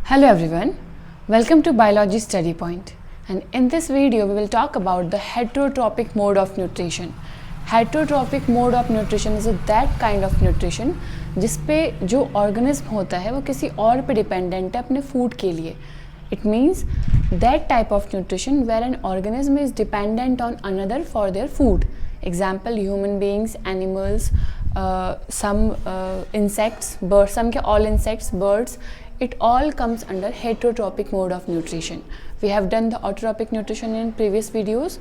Hello everyone, welcome to Biology Study Point, and in this video we will talk about the heterotrophic mode of nutrition. Heterotrophic mode of nutrition is that kind of nutrition जिस पे जो organism होता है वो किसी और पे dependent है अपने food के लिए. It means that type of nutrition where an organism is dependent on another for their food. Example, human beings, animals, some insects, birds, some के all insects, birds, it all comes under heterotrophic mode of nutrition. We have done the autotrophic nutrition in previous videos.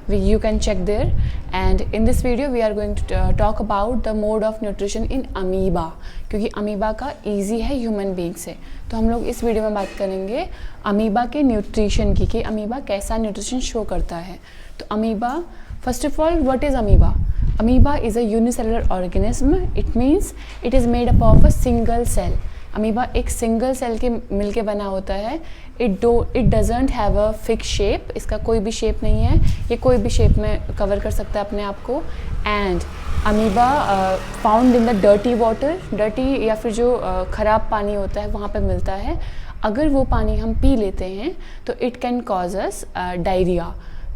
You can check there. And in this video we are going to talk about the mode of nutrition in amoeba. क्योंकि amoeba का easy है human being से, तो हम लोग इस video में बात करेंगे amoeba के nutrition की कि amoeba कैसा nutrition show करता है. तो amoeba, first of all, what is amoeba? Amoeba is a unicellular organism. It means it is made up of a single cell. Amoeba एक सिंगल सेल के मिलके बना होता है. It doesn't have a fix shape. इसका कोई भी shape नहीं है, ये कोई भी शेप में कवर कर सकता है अपने आप को. And amoeba found in the dirty water, dirty या फिर जो ख़राब पानी होता है वहाँ पे मिलता है. अगर वो पानी हम पी लेते हैं तो it can cause us diarrhoea,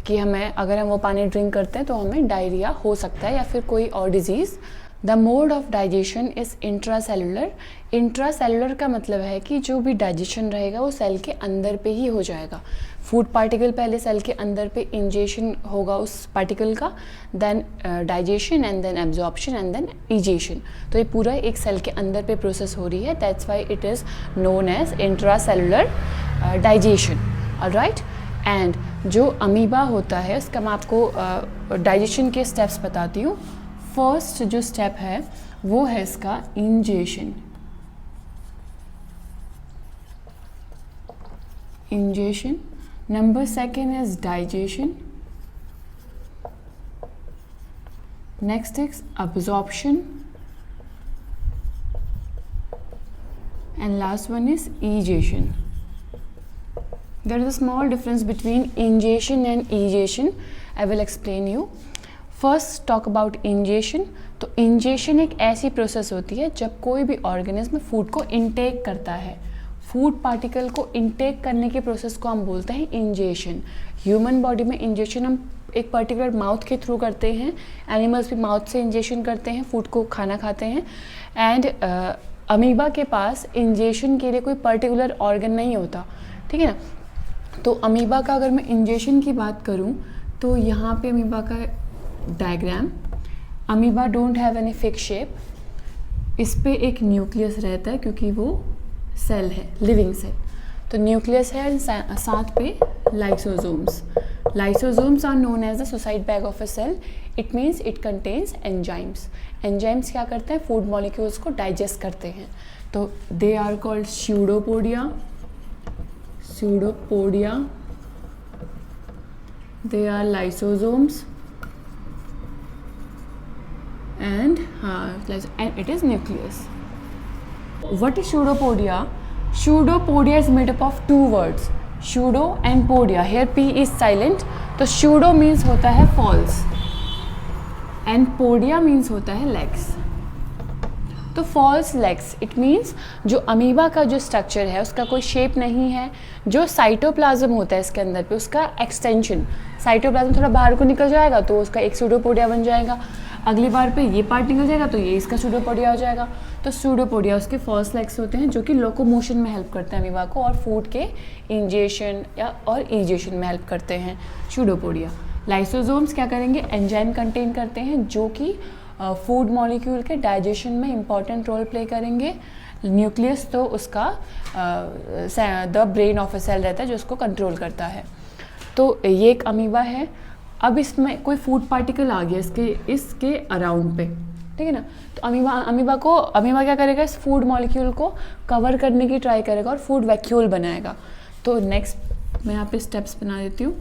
कि हमें अगर हम वो पानी ड्रिंक करते हैं तो हमें डायरिया हो सकता है या फिर कोई और disease. The mode of digestion is intracellular. Intracellular का मतलब है कि जो भी डाइजेशन रहेगा वो सेल के अंदर पे ही हो जाएगा. फूड पार्टिकल पहले सेल के अंदर पे इंजेशन होगा उस पार्टिकल का, then digestion and then absorption and then egestion. तो ये पूरा एक सेल के अंदर पे प्रोसेस हो रही है. That's why it is known as intracellular digestion. Alright. And जो अमीबा होता है उसका मैं आपको डाइजेशन के स्टेप्स बताती हूँ. फर्स्ट जो स्टेप है वो है इसका ingestion. Ingestion. Number second is digestion. Next is absorption and last one is egestion. There is a small difference between ingestion and egestion. I will explain you. First talk about ingestion. तो ingestion एक ऐसी process होती है जब कोई भी organism food को intake करता है. फूड पार्टिकल को इनटेक करने की प्रोसेस को हम बोलते हैं इंजेशन. ह्यूमन बॉडी में इंजेशन हम एक पर्टिकुलर माउथ के थ्रू करते हैं. एनिमल्स भी माउथ से इंजेशन करते हैं, फूड को खाना खाते हैं. एंड अमीबा के पास इंजेशन के लिए कोई पर्टिकुलर ऑर्गन नहीं होता. ठीक है ना. तो अमीबा का अगर मैं इंजेशन की बात करूं तो यहाँ पे अमीबा का diagram. Amoeba don't have any fix shape. इस पे एक न्यूक्लियस रहता है क्योंकि वो सेल है, लिविंग सेल. तो न्यूक्लियस है, साथ पे lysosomes. Lysosomes are known as the suicide bag of a cell. It means it contains enzymes. Enzymes क्या करते हैं? फूड मॉलिक्यूल्स को डाइजेस्ट करते हैं. तो they are called pseudopodia. Pseudopodia, they are lysosomes and it is nucleus. What is pseudopodia? Pseudopodia is made up of two words, pseudo and podia. Here P is silent. तो pseudo means होता है false and podia means होता है legs. तो false legs it means जो amoeba का जो structure है उसका कोई शेप नहीं है. जो साइटोप्लाज्म होता है इसके अंदर पे उसका एक्सटेंशन, साइटोप्लाज्म थोड़ा बाहर को निकल जाएगा तो उसका एक स्यूडोपोडिया बन जाएगा. अगली बार पे ये पार्ट निकल जाएगा तो ये इसका स्यूडोपोडिया हो जाएगा. तो स्यूडोपोडिया उसके फॉल्स लेग्स होते हैं जो कि लोकोमोशन में हेल्प करते हैं अमीबा को और फूड के इंजेशन या और इजेशन में हेल्प करते हैं स्यूडोपोडिया. लाइसोसोम्स क्या करेंगे? एंजाइम कंटेन करते हैं जो कि फूड मॉलिक्यूल के डाइजेशन में इम्पॉर्टेंट रोल प्ले करेंगे. न्यूक्लियस तो उसका the brain of a cell रहता है जो उसको कंट्रोल करता है. तो ये एक अमीबा है. अब इसमें कोई फूड पार्टिकल आ गया इसके अराउंड पे. ठीक है ना. तो अमीबा क्या करेगा? इस फूड मॉलिक्यूल को कवर करने की ट्राई करेगा और फूड वैक्यूल बनाएगा. तो नेक्स्ट मैं यहाँ पे स्टेप्स बना देती हूँ.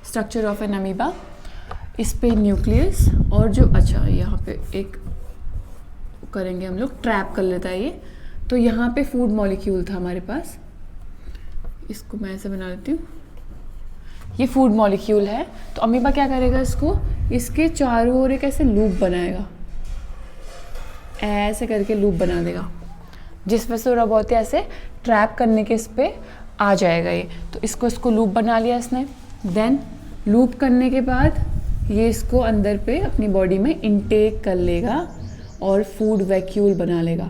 Structure of an amoeba. इस पे न्यूक्लियस और जो यहाँ पे एक करेंगे हम लोग, ट्रैप कर लेता है ये. तो यहाँ पे फूड मॉलिक्यूल था हमारे पास, इसको मैं ऐसे बना लेती हूँ. ये फूड मॉलिक्यूल है. तो अमीबा क्या करेगा? इसको इसके चारों ओर एक ऐसे लूप बनाएगा, ऐसे करके लूप बना देगा. जिस वजह से थोड़ा बहुत ही ऐसे ट्रैप करने के इस पे आ जाएगा ये। तो इसको लूप बना लिया इसने। देन लूप करने के बाद ये इसको अंदर पे अपनी बॉडी में इनटेक कर लेगा और फूड वैक्यूल बना लेगा।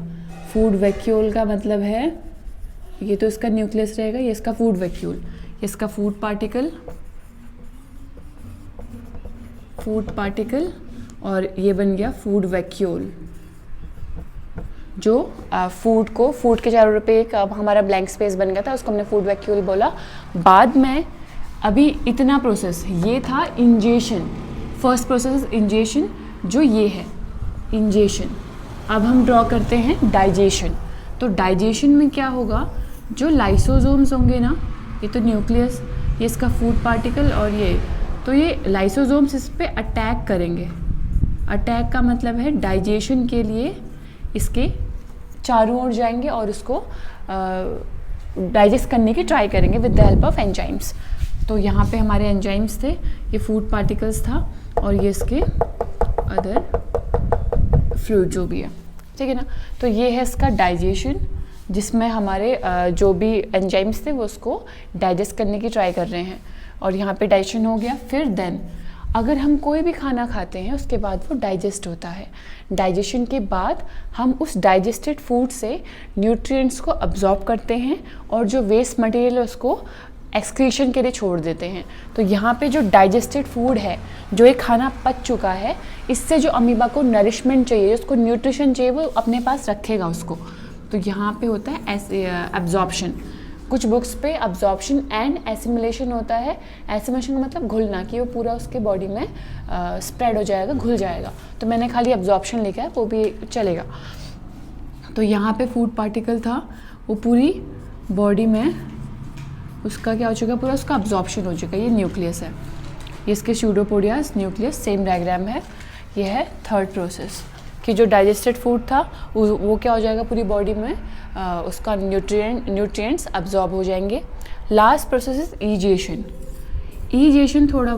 फूड वैक्यूल का मतलब है ये तो इसका न्यूक्लियस रहेगा, ये इसका फूड वैक्यूल, ये इसका फूड पार्टिकल और ये बन गया फूड वैक्यूल, जो फूड के चारों पे एक हमारा ब्लैंक स्पेस बन गया था, उसको हमने फूड वैक्यूल बोला। बाद में अभी इतना प्रोसेस ये था इंजेशन, फर्स्ट प्रोसेस इंजेशन, जो ये है इंजेशन। अब हम ड्रॉ करते हैं डाइजेशन। तो डाइजेशन में क्या होगा, जो लाइसोसोम्स होंगे ना, ये तो न्यूक्लियस, ये इसका फूड पार्टिकल और ये, तो ये लाइसोसोम्स इस पे अटैक करेंगे। अटैक का मतलब है डाइजेशन के लिए इसके चारों ओर जाएंगे और उसको डाइजेस्ट करने की ट्राई करेंगे with the help of enzymes. तो यहाँ पे हमारे एंजाइम्स थे, ये फूड पार्टिकल्स था और ये इसके अदर फ्लूइड जो भी है, ठीक है ना। तो ये है इसका डाइजेशन, जिसमें हमारे जो भी एंजाइम्स थे वो उसको डाइजेस्ट करने की ट्राई कर रहे हैं और यहाँ पे डाइजेशन हो गया। फिर देन अगर हम कोई भी खाना खाते हैं उसके बाद वो डाइजेस्ट होता है। डाइजेशन के बाद हम उस डाइजेस्टेड फूड से न्यूट्रिएंट्स को अब्जॉर्ब करते हैं और जो वेस्ट मटेरियल है उसको एक्सक्रीशन के लिए छोड़ देते हैं। तो यहाँ पे जो डाइजेस्टेड फूड है, जो एक खाना पच चुका है, इससे जो अमीबा को नरिशमेंट चाहिए, उसको न्यूट्रिशन चाहिए, वो अपने पास रखेगा उसको। तो यहाँ पे होता है एब्जॉर्प्शन। कुछ बुक्स पे अब्जॉर्प्शन एंड एसिमिलेशन होता है। एसिमिलेशन का मतलब घुलना, कि वो पूरा उसके बॉडी में स्प्रेड हो जाएगा, घुल जाएगा। तो मैंने खाली अब्जॉर्प्शन लिखा है, वो भी चलेगा। तो यहाँ पे फूड पार्टिकल था, वो पूरी बॉडी में उसका क्या हो चुका है, पूरा उसका अब्जॉर्प्शन हो चुका है। ये न्यूक्लियस है, ये इसके स्यूडोपोडियास, न्यूक्लियस, सेम डायग्राम है। ये है थर्ड प्रोसेस कि जो डाइजेस्टेड फूड था वो क्या हो जाएगा, पूरी बॉडी में उसका न्यूट्रिएंट्स अब्जॉर्ब हो जाएंगे। Last process is egestion. Egestion थोड़ा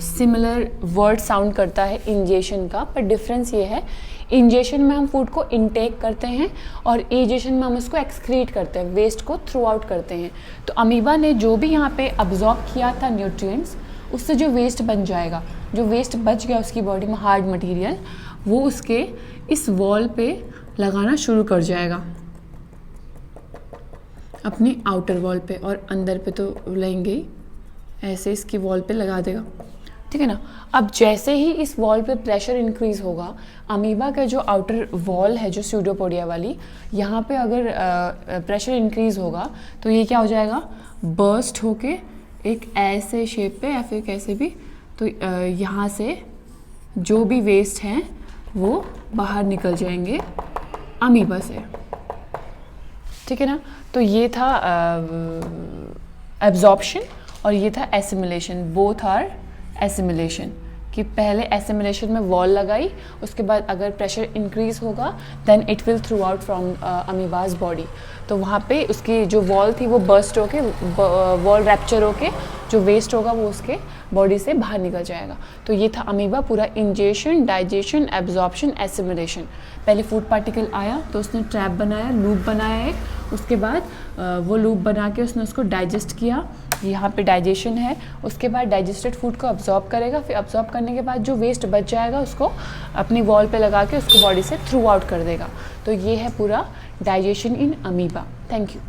सिमिलर वर्ड साउंड करता है इंजेशन का, पर डिफरेंस ये है, इंजेशन में हम फूड को इनटेक करते हैं और ईजिएशन में हम उसको एक्सक्रीट करते हैं, वेस्ट को थ्रू आउट करते हैं। तो अमीबा ने जो भी यहाँ पे अब्जॉर्ब किया था न्यूट्रिएंट्स, उससे जो वेस्ट बन जाएगा, जो वेस्ट बच गया उसकी बॉडी में, हार्ड मटेरियल, वो उसके इस वॉल पे लगाना शुरू कर जाएगा, अपनी आउटर वॉल पे, और अंदर पे तो लेंगे ही, ऐसे इसकी वॉल पे लगा देगा, ठीक है ना। अब जैसे ही इस वॉल पे प्रेशर इंक्रीज होगा, अमीबा का जो आउटर वॉल है, जो स्यूडोपोडिया वाली, यहाँ पे अगर प्रेशर इंक्रीज होगा तो ये क्या हो जाएगा, बर्स्ट होके एक ऐसे शेप पे या फिर कैसे भी, तो यहाँ से जो भी वेस्ट हैं वो बाहर निकल जाएंगे अमीबा से, ठीक है ना। तो ये था एब्जॉर्प्शन और ये था एसिमिलेशन। बोथ आर एसिमिलेशन, कि पहले एसिमिलेशन में वॉल लगाई, उसके बाद अगर प्रेशर इंक्रीज होगा then it will through out from amoeba's body. तो वहाँ पे उसकी जो वॉल थी वो बर्स्ट होके, वॉल रैप्चर होके जो वेस्ट होगा वो उसके बॉडी से बाहर निकल जाएगा। तो ये था अमीबा पूरा, इंजेशन, डाइजेशन, एब्जॉर्प्शन, एसिमिलेशन। पहले फूड पार्टिकल आया तो उसने ट्रैप बनाया, लूप बनाया एक, उसके बाद वो लूप बना के उसने उसको डाइजेस्ट किया, यहाँ पे डाइजेशन है। उसके बाद डाइजेस्टेड फूड को अब्जॉर्ब करेगा, फिर अब्जॉर्ब करने के बाद जो वेस्ट बच जाएगा उसको अपनी वॉल पे लगा के उसको बॉडी से थ्रू आउट कर देगा। तो ये है पूरा digestion in amoeba. Thank you.